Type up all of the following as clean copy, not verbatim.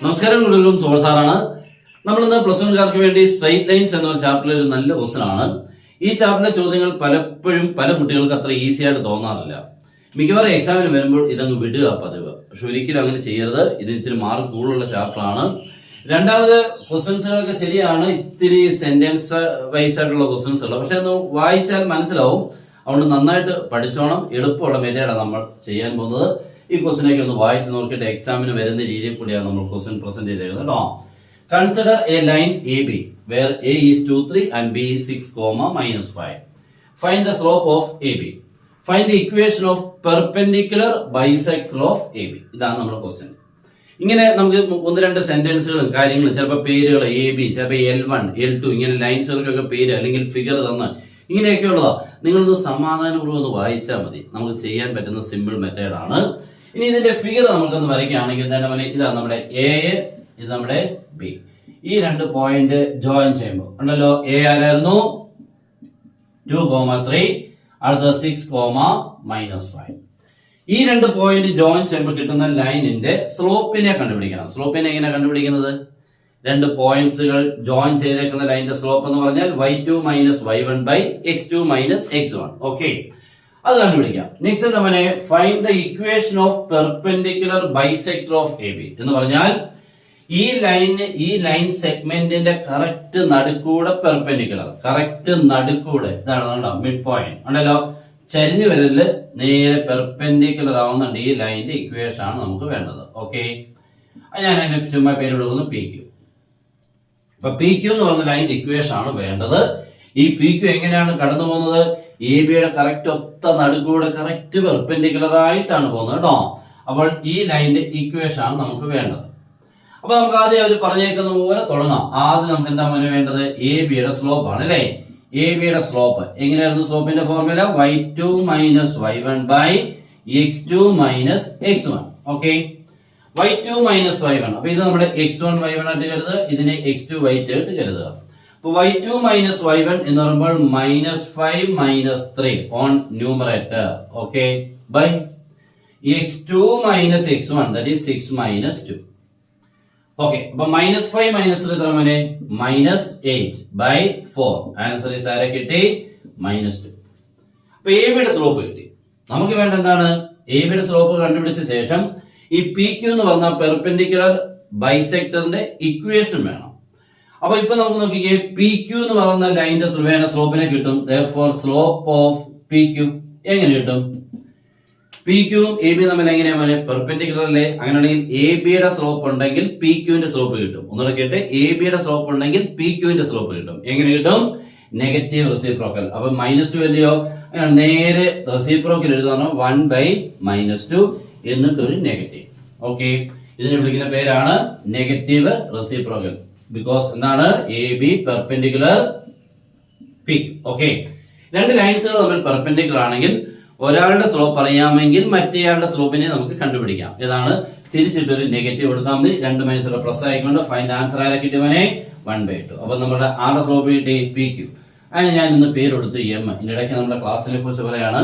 നമസ്കാരം, കുട്ടികൾക്കും സോൾ സാറാണ്. നമ്മളിന്ന് പ്ലസ് വൺകാർക്ക് വേണ്ടി സ്ട്രൈറ്റ് ലൈൻസ് എന്ന ചാപ്റ്ററിൽ ഒരു നല്ല ക്വസ്റ്റൻ ആണ്. ഈ ചാപ്റ്ററിലെ ചോദ്യങ്ങൾ പലപ്പോഴും പല കുട്ടികൾക്ക് അത്ര ഈസി ആയിട്ട് തോന്നാറില്ല. മിക്കവാറും എക്സാമിന് വരുമ്പോൾ ഇതങ്ങ് വിടുക പതിവ്. പക്ഷെ ഒരിക്കലും അങ്ങനെ ചെയ്യരുത്. ഇതിന് ഇത്തിരി മാർക്ക് കൂടുതലുള്ള ചാപ്റ്ററാണ്. രണ്ടാമത് ക്വസ്റ്റൻസുകളൊക്കെ ശരിയാണ്, ഇത്തിരി സെന്റൻസ് വൈസ് ആയിട്ടുള്ള ക്വസ്റ്റൻസ് ഉള്ളത്. പക്ഷെ ഒന്ന് വായിച്ചാൽ മനസ്സിലാവും. അതുകൊണ്ട് നന്നായിട്ട് പഠിച്ചോണം. എളുപ്പമുള്ള മെത്തേഡാണ് നമ്മൾ ചെയ്യാൻ പോകുന്നത്. ഈ ക്വസ്റ്റിനൊക്കെ ഒന്ന് വായിച്ച് നോക്കിയിട്ട് എക്സാമിന് വരുന്ന രീതിയിൽ കൂടിയാണ് നമ്മൾ ക്വസ്റ്റൻ പ്രസന്റ് ചെയ്തേക്കുന്നത് കേട്ടോ. Consider a line A B where A is 2, 3 and b is 6, -5. Find the slope of A B. Find the equation of perpendicular bisector of A B. ഇതാണ് നമ്മുടെ ക്വസ്റ്റ്യൻ. ഇങ്ങനെ നമുക്ക് ഒന്ന് രണ്ട് സെന്റൻസുകളും കാര്യങ്ങളും, ചിലപ്പോൾ പേരുകൾ എ ബി, ചിലപ്പോൾ L1, L2, ഇങ്ങനെ ലൈൻസുകൾക്കൊക്കെ പേര് അല്ലെങ്കിൽ ഫിഗർ തന്ന് ഇങ്ങനെയൊക്കെ ഉള്ളതാ. നിങ്ങളൊന്ന് സമാധാനപൂർവ്വം ഒന്ന് വായിച്ചാൽ മതി. നമുക്ക് ചെയ്യാൻ പറ്റുന്ന സിമ്പിൾ മെത്തേഡാണ്. ഇനി ഇതിന്റെ ഫിഗർ നമുക്കൊന്ന് വരയ്ക്കുകയാണെങ്കിൽ തന്നെ ഇതാണ് നമ്മുടെ എ, ഇത് നമ്മുടെ ബി. ഈ രണ്ട് പോയിന്റ് ജോയിൻ ചെയ്യുമ്പോൾ ഉണ്ടല്ലോ, എ ആരായിരുന്നു 2, 3, അടുത്തത് 6, -5. ഈ രണ്ട് പോയിന്റ് ജോയിൻ ചെയ്യുമ്പോൾ കിട്ടുന്ന ലൈനിന്റെ സ്ലോപ്പിനെ കണ്ടുപിടിക്കണം. സ്ലോപ്പിനെ എങ്ങനെ കണ്ടുപിടിക്കുന്നത്? രണ്ട് പോയിന്റ്സുകൾ ജോയിൻ ചെയ്തേക്കുന്ന ലൈനിന്റെ സ്ലോപ്പ് എന്ന് പറഞ്ഞാൽ y2 - y1 x2 - x1. Okay, അത് കണ്ടുപിടിക്കാം. നെക്സ്റ്റ് നമ്മൾ find the equation of perpendicular bisector of A B എന്ന് പറഞ്ഞാൽ ഈ ലൈൻ സെഗ്മെന്റിന്റെ കറക്റ്റ് നടുക്കൂടെ പെർപെൻഡിക്കുലർ, കറക്റ്റ് നടുക്കൂടെ, ഇതാണ് മിഡ് പോയിന്റ് ഉണ്ടല്ലോ, ചരിഞ്ഞു വരല് നേരെ പെർപെൻഡിക്കുലർ ആവുന്നുണ്ട്. ഈ ലൈനിന്റെ ഇക്വേഷൻ ആണ് നമുക്ക് വേണ്ടത്. ഓക്കെ, ഞാൻ അതിനെ ചുമ്മാ പേര് കൊടുക്കുന്നു പി ക്യു. അപ്പൊ പി ക്യു എന്ന് പറഞ്ഞ ലൈനിന്റെ ഇക്വേഷൻ ആണ് വേണ്ടത്. ഈ പി ക്യു എങ്ങനെയാണ് കടന്നു പോകുന്നത്? എ ബിയുടെ കറക്റ്റ് ഒത്ത നടുക്കൂടെ കറക്റ്റ് പെർപെൻഡിക്കുലർ ആയിട്ടാണ് പോകുന്നത് കേട്ടോ. അപ്പോൾ ഈ ലൈനിന്റെ ഇക്വേഷൻ ആണ് നമുക്ക് വേണ്ടത്. അപ്പൊ നമുക്ക് ആദ്യം അവർ പറഞ്ഞേക്കുന്ന പോലെ തുടങ്ങാം. ആദ്യം നമുക്ക് എന്താ വേണ്ടത്? എ ബിയുടെ സ്ലോപ്പ് ആണ് അല്ലേ. എ ബിയുടെ സ്ലോപ്പ് എങ്ങനെയായിരുന്നു? സ്ലോപ്പിന്റെ formula y2 - y1 x2 - x1. Okay, y2 - y1. അപ്പൊ ഇത് നമ്മുടെ x1 y1 ആയിട്ട് കരുതുക, ഇതിനെ x2 y2 ആയിട്ട് കരുതുക. അപ്പൊ y2 - y1 എന്ന് പറയുമ്പോൾ -5 - 3 on numerator. Okay, by x2 - x1 that is 6 - 2. Okay, അപ്പൊ -5 - 3 തരമനെ -8/4. ആൻസർ ഈസ് ആരെ കിട്ടി? -2. അപ്പൊ എ ബിയുടെ സ്ലോപ്പ് കിട്ടി. നമുക്ക് വേണ്ട എന്താണ്? എ ബിയുടെ സ്ലോപ്പ് കണ്ടുപിടിച്ച ശേഷം ഈ പി ക്യു എന്ന് പറഞ്ഞ പെർപെൻഡിക്കുലർ ബൈസെക്ടറിന്റെ ഇക്വേഷൻ വേണം. അപ്പൊ ഇപ്പൊ നമുക്ക് നോക്കിക്കേ, പി ക്യു എന്ന് പറയുന്ന ലൈനിന്റെ സ്ലോപ്പിനെ കിട്ടും. therefore slope of P Q എങ്ങനെ കിട്ടും? പി ക്യൂവും എ ബി തമ്മിൽ എങ്ങനെയാണ്? പെർപെൻഡിക്കുലർ അല്ലേ? അങ്ങനെയാണെങ്കിൽ എ ബിയുടെ സ്ലോപ്പ് ഉണ്ടെങ്കിൽ പി ക്യൂവിന്റെ സ്ലോപ്പ് കിട്ടും. ഒന്നുകൂടെ കേട്ടെ, എ ബിയുടെ സ്ലോപ്പ് ഉണ്ടെങ്കിൽ പി ക്യൂവിന്റെ സ്ലോപ്പ് കിട്ടും. എങ്ങനെ കിട്ടും? Negative reciprocal. അപ്പൊ -2 അല്ലയോ? നേരെ റെസിപ്രോക്കൽ എഴുതാനോ 1/-2 എന്നിട്ടൊരു നെഗറ്റീവ്. ഓക്കെ, ഇതിനെ വിളിക്കുന്ന പേരാണ് നെഗറ്റീവ് റെസിപ്രോക്കൽ. ബിക്കോസ് എന്താണ്? A B perpendicular P. Okay, രണ്ട് ലൈൻസുകൾ തമ്മിൽ പെർപെൻഡിക്കുലർ ആണെങ്കിൽ ഒരാളുടെ സ്ലോപ്പ് അറിയാമെങ്കിൽ മറ്റേയാളുടെ സ്ലോപ്പിനെ നമുക്ക് കണ്ടുപിടിക്കാം. ഇതാണ് തിരിച്ചിട്ടൊരു നെഗറ്റീവ് കൊടുത്താൽ മതി. രണ്ട് മൈനസ് പ്ലസ് ആയിക്കൊണ്ട് ഫൈൻഡ് ആൻസർ ആരെ കിട്ടിയവനെ 1/2. അപ്പൊ നമ്മുടെ ആരുടെ സ്ലോപ്പ് കിട്ടി? P Q. അതിന് ഞാൻ ഇന്ന് പേര് കൊടുത്തു എം. ഇതിന്റെ ഇടയ്ക്ക് നമ്മുടെ ക്ലാസ്സിനെ കുറിച്ച് പറയാണ്.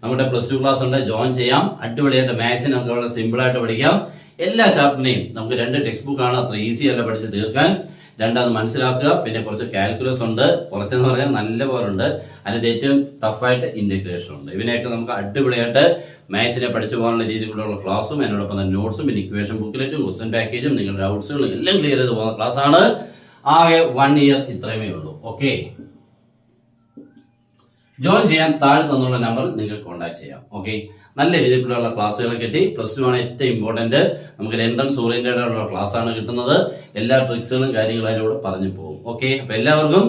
നമ്മുടെ +2 ക്ലാസ് ഉണ്ട്, ജോയിൻ ചെയ്യാം. അടിപൊളിയായിട്ട് മാത്സിന് നമുക്ക് വളരെ സിമ്പിൾ ആയിട്ട് പഠിക്കാം. എല്ലാ ചാപ്റ്ററിനെയും നമുക്ക് 2 ടെക്സ്റ്റ് ബുക്ക് ആണ്, അത്ര ഈസി അല്ല പഠിച്ച് തീർക്കാൻ. രണ്ടത് മനസ്സിലാക്കുക. പിന്നെ കുറച്ച് കാൽക്കുലസ് ഉണ്ട്, കുറച്ചെന്ന് പറഞ്ഞാൽ നല്ല പോലെ ഉണ്ട്. അതിന് ഏറ്റവും ടഫായിട്ട് ഇന്റഗ്രേഷൻ ഉണ്ട്. ഇവനെയൊക്കെ നമുക്ക് അടിപൊളിയായിട്ട് മാത്സിനെ പഠിച്ചു പോകാനുള്ള രീതിയിലുള്ള ക്ലാസ്സും എന്നോടൊപ്പം തന്നെ നോട്ട്സും പിന്നെ ഇക്വേഷൻ ബുക്കിലെറ്റും ക്വസ്റ്റൻ പാക്കേജും നിങ്ങളുടെ ഡൗട്ട്സുകളും എല്ലാം ക്ലിയർ ചെയ്ത് പോകുന്ന ക്ലാസ് ആണ്. ആകെ 1 ഇയർ ഇത്രയുമേ ഉള്ളൂ. ഓക്കെ, ജോയിൻ ചെയ്യാൻ താഴെ തന്നുള്ള നമ്പർ നിങ്ങൾക്ക് കോൺടാക്ട് ചെയ്യാം. ഓക്കെ, നല്ല രീതിയിലുള്ള ക്ലാസ്സുകൾ കിട്ടി. +2 ആണ് ഏറ്റവും ഇമ്പോർട്ടന്റ്. നമുക്ക് എൻട്രൻസ് ഓറിയന്റഡ് ആയിട്ടുള്ള ക്ലാസ് ആണ് കിട്ടുന്നത്. എല്ലാ ട്രിക്സുകളും കാര്യങ്ങളും അതിലൂടെ പറഞ്ഞു പോകും. ഓക്കെ, അപ്പൊ എല്ലാവർക്കും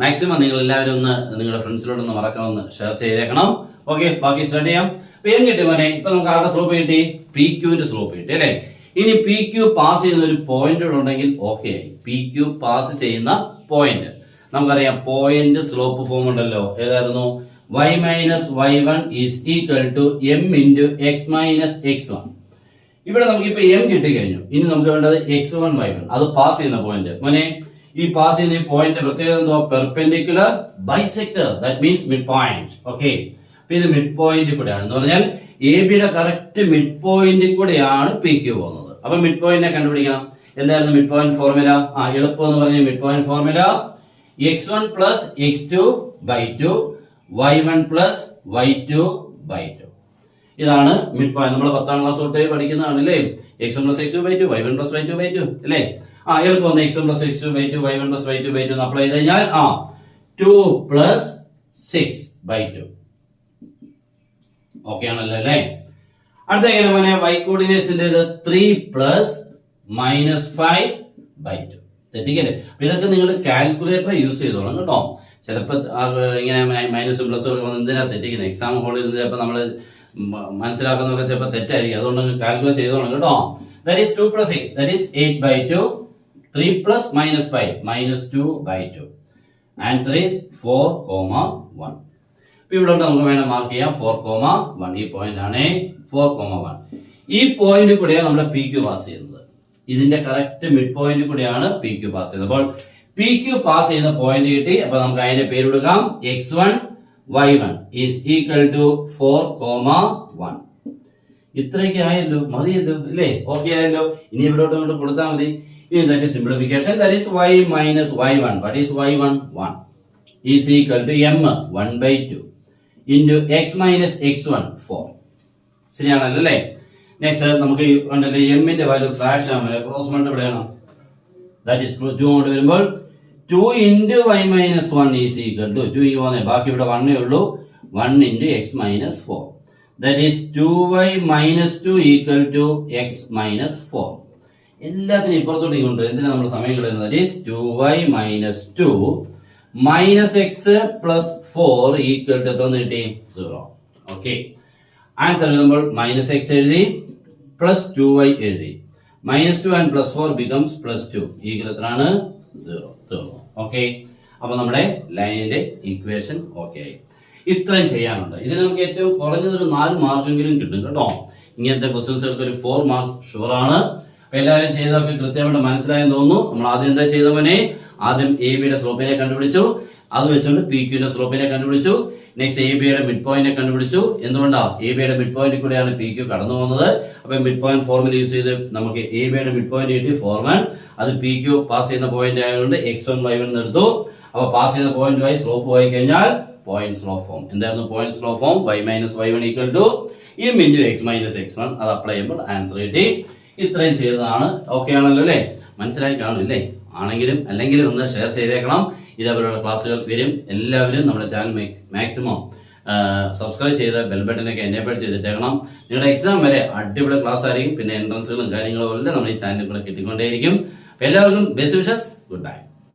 മാക്സിമം നിങ്ങൾ എല്ലാവരും ഒന്ന് നിങ്ങളുടെ ഫ്രണ്ട്സിലോടൊന്ന് മറക്കാമെന്ന് ഷെയർ ചെയ്തേക്കണം. ഓക്കെ, ബാക്കി സ്റ്റാർട്ട് ചെയ്യാം. അപ്പൊ ഏം കിട്ടി മോനെ? ഇപ്പൊ നമുക്ക് ആരുടെ സ്ലോപ്പ് കിട്ടി? പി ക്യൂവിന്റെ സ്ലോപ്പ് കിട്ടി അല്ലെ. ഇനി പി ക്യൂ പാസ് ചെയ്യുന്ന ഒരു പോയിന്റ് ഉണ്ടെങ്കിൽ ഓക്കെ ആയി. പി ക്യൂ പാസ് ചെയ്യുന്ന പോയിന്റ് നമുക്കറിയാം, പോയിന്റ് സ്ലോപ്പ് ഫോം ഉണ്ടല്ലോ. ഏതായിരുന്നു? y - y1 is equal to m × x - x1. ഇവിടെ നമുക്ക് ഇപ്പൊ m കിട്ടിക്കഴിഞ്ഞു. ഇനി നമുക്ക് വേണ്ടത് x1 y1, അത് പാസ് ചെയ്യുന്ന പോയിന്റ്. മോനെ, ഈ പാസ് ചെയ്യുന്ന ഈ പോയിന്റ് പ്രത്യേകത എന്തോ? Perpendicular bisector, that means mid point. Okay, അപ്പൊ ഇത് മിഡ് പോയിന്റിൽ കൂടെയാണ് എന്ന് പറഞ്ഞാൽ എ ബിയുടെ കറക്റ്റ് മിഡ് പോയിന്റിൽ കൂടെയാണ് പി ക്യൂ പോകുന്നത്. അപ്പൊ മിഡ് പോയിന്റിനെ കണ്ടുപിടിക്കണം. എന്തായിരുന്നു മിഡ് പോയിന്റ് ഫോർമുല? എളുപ്പം എന്ന് പറഞ്ഞ mid point formula x1 plus x2 by 2 y1 plus y2 by 2. ഇതാണ് മിഡ് പോയിന്റ്. നമ്മൾ 10ാം ക്ലാസ് തൊട്ടേ പഠിക്കുന്നതാണ് അല്ലേ? x1 plus x2 by 2 y1 plus y2 by 2 അല്ലേ? എളുപ്പം ഒന്ന് x1 plus x2 by 2 y1 plus y2 by 2 apply ചെയ്ത് കഴിഞ്ഞാൽ 2 plus 6 by 2. ഓക്കെ ആണല്ലോ അല്ലേ? അടുത്ത എങ്ങനെ മോനെ? y കോർഡിനേറ്റ്സിന്റെ 3 plus -5 by 2. തെറ്റിക്കല്ലേ? അപ്പൊ ഇതൊക്കെ നിങ്ങൾ കാൽക്കുലേറ്റർ യൂസ് ചെയ്തോളാം കേട്ടോ. ചിലപ്പോൾ ഇങ്ങനെ മൈനസും പ്ലസും എന്തിനാ തെറ്റിക്കുന്നത്? എക്സാം ഹോളിൽ ഇരുന്ന് ചിലപ്പോൾ നമ്മൾ മനസ്സിലാക്കുന്നതൊക്കെ ചിലപ്പോൾ തെറ്റായിരിക്കും. അതുകൊണ്ട് കാൽക്കുലേറ്റ് ചെയ്തോളാം കേട്ടോ. That is 2 plus 6 that is 8 by 2. 3 plus -5 -2 by 2. Answer is 4,1. ഇപ്പൊ ഇവിടെ നമുക്ക് വേണം മാർക്ക് ചെയ്യാം 4,1. ഈ പോയിന്റ് ആണ് 4,1. ഈ പോയിന്റ് കൂടെയാണ് നമ്മുടെ പി ക്യൂ പാസ് ചെയ്യുന്നത്. ഇതിന്റെ കറക്റ്റ് മിഡ് പോയിന്റ് കൂടെയാണ് പി ക്യൂ പാസ് ചെയ്യുന്നത്. അപ്പോൾ പി ക്യൂ പാസ് ചെയ്യുന്ന പോയിന്റ് കിട്ടി. അപ്പൊ നമുക്ക് അതിന്റെ പേര് കൊടുക്കാം x1 y1 is equal to 4,1. ഇത്രയൊക്കെ ആയല്ലോ, മതിയല്ലോ അല്ലേ? ഓക്കെ ആയല്ലോ. ഇനി ഇവിടോട്ട് കൊണ്ട് കൊടുത്താൽ മതി. ഇനി that is simplification. That is y minus y1. What is y1? 1 is equal to m 1/2 into x minus x1 4. ശരിയാണല്ലോ അല്ലേ? നെക്സ്റ്റ് നമുക്ക് കണ്ടല്ലേ എമ്മിന്റെ വാല്യൂ ഫ്രാക്ഷൻ ആണ്, ക്രോസ് മൾട്ടിപ്ലൈ ചെയ്യണം. ദാറ്റ് ഈസ് 2 കൊണ്ട് വരുമ്പോൾ 2 into y minus 1 is equal to 2 ഈ പോകുന്നത് ബാക്കി ഇവിടെ 1 ഉള്ളൂ 1 into x minus 4. That is 2y minus 2 equal to x minus 4. എല്ലാത്തിനും ഇപ്പുറത്തോട്ട് കൊണ്ട് എന്തിനാ നമ്മൾ സമയം കളയുന്നത്? That is 2y minus 2 minus x plus 4 equal to എത്ര കിട്ടി? 0. ഓക്കെ, ആൻസർ എഴുതുമ്പോൾ മൈനസ് എക്സ് എഴുതി പ്ലസ് 2y എഴുതി. -2 and +4 becomes +2 ഈക്വൽ എത്രയാണ്? 0. തീർന്നു. ഓക്കെ, അപ്പൊ നമ്മുടെ ലൈനിന്റെ ഇക്വേഷൻ ഓക്കെ ആയി. ഇത്രയും ചെയ്യാനുണ്ട്. ഇതിന് നമുക്ക് ഏറ്റവും കുറഞ്ഞത് ഒരു 4 മാർക്കെങ്കിലും കിട്ടും കേട്ടോ. ഇങ്ങനത്തെ ക്വസ്റ്റ്യൻസുകൾക്ക് ഒരു 4 മാർക്സ് ഷുവറാണ്. അപ്പൊ എല്ലാവരും ചെയ്തൊക്കെ കൃത്യമായിട്ട് മനസ്സിലായെന്ന് തോന്നുന്നു. നമ്മൾ ആദ്യം എന്താ ചെയ്തവനെ? ആദ്യം എ ബിയുടെ സ്ലോപ്പിനെ കണ്ടുപിടിച്ചു. അത് വെച്ചുകൊണ്ട് പി ക്യൂന്റെ സ്ലോപ്പിനെ കണ്ടുപിടിച്ചു. നെക്സ്റ്റ് എ ബിയുടെ മിഡ് പോയിന്റിനെ കണ്ടുപിടിച്ചു. എന്തുകൊണ്ടാ? എ ബിയുടെ മിഡ് പോയിന്റിൽ കൂടെയാണ് പി ക്യൂ കടന്നു പോകുന്നത്. അപ്പൊ മിഡ് പോയിന്റ് ഫോർമുല യൂസ് ചെയ്ത് നമുക്ക് എ ബിയുടെ മിഡ് പോയിന്റ് കിട്ടി 4,1. അത് പി ക്യൂ പാസ് ചെയ്യുന്ന പോയിന്റ് ആയതുകൊണ്ട് x1 y1 എടുത്തു. അപ്പൊ പാസ് ചെയ്യുന്ന പോയിന്റ് ആയി സ്ലോപ്പ് പോയി കഴിഞ്ഞാൽ പോയിന്റ് സ്ലോപ്പ് ഫോം. എന്തായിരുന്നു point slope form? y minus y1 equal to m into x minus x1. അത് അപ്ലൈ ചെയ്യുമ്പോൾ ആൻസർ കിട്ടി. ഇത്രയും ചെയ്തതാണ്. ഓക്കെ ആണല്ലോ അല്ലേ? മനസ്സിലായി കാണില്ലേ? ആണെങ്കിലും അല്ലെങ്കിലും ഒന്ന് ഷെയർ ചെയ്തേക്കണം. ഇതേപോലുള്ള ക്ലാസ്സുകൾ വരും. എല്ലാവരും നമ്മുടെ ചാനൽ മാക്സിമം സബ്സ്ക്രൈബ് ചെയ്ത് ബെൽ ബട്ടനൊക്കെ എനേബിൾ ചെയ്തിട്ടേക്കണം. നിങ്ങളുടെ എക്സാം വരെ അടിപൊളി ക്ലാസ് ആയിരിക്കും. പിന്നെ എൻട്രൻസുകളും കാര്യങ്ങളും എല്ലാം നമ്മുടെ ഈ ചാനലിൽ കൂടെ കിട്ടിക്കൊണ്ടേയിരിക്കും. എല്ലാവർക്കും ബെസ്റ്റ് വിഷസ്. Good bye.